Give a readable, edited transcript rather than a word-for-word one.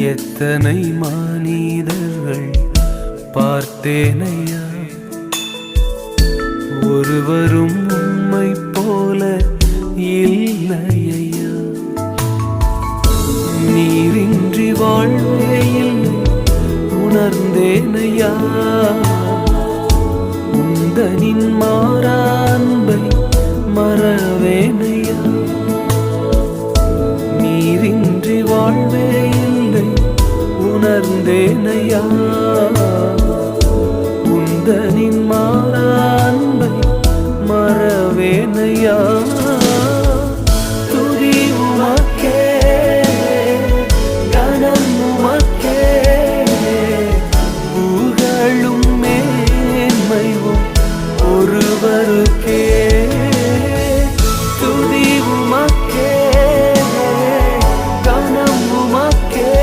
எத்தனை மனிதர்கள் பார்த்தேனையா, ஒருவரும் உம்மை போல இல்லையா. நீரின்றி வாழ்வே இல்லை உணர்ந்தேனையா, உந்தனின் மாறா அன்பை மறவேனையா. நீரின்றி வாழ்வே இல்லை உணர்ந்தேனையா, உந்தனின் மாறா அன்பை மறவேனையா.